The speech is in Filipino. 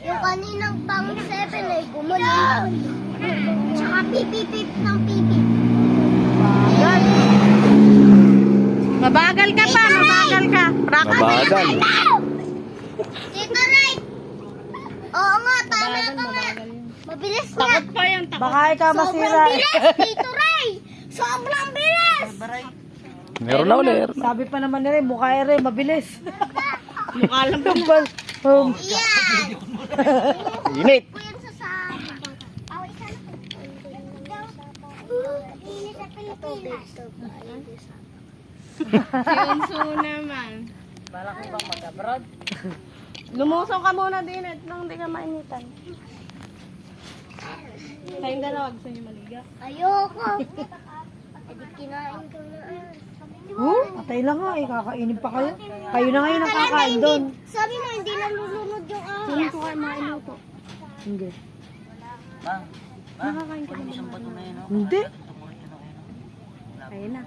Yung kaninang pang 7 ay gumaling. Tsaka pipipip ng pipip. Mabagal ka pa, mabagal ka. Mabagal. Tito Ray! Oo nga, tama ka nga. Mabilis nga. Takot pa yan, takot. Baka ikaw masira. Sobrang bilis, Tito Ray! Sobrang bilis! Meron na ulit. Sabi pa naman nila, mukha rin, mabilis. Mukha lang pa. Yan! Init. Po yan sa sama. Away ka na. Init sa Pilipinas. Siyonso naman. Balak mo bang mag-abroad? Lumusong ka muna din at nang hindi ka mainitan. Kayong dalawa, gusto niyo maliga? Ayoko. Edi kinain ko na. Patay lang nga eh, kakainin pa kayo. Kayo na ngayon ang kakain doon. Sabi mo, hindi nalulunod yung ahas. Sino ko kayo mainuto? Hindi. Nakakain ka naman. Hindi. Ayun na.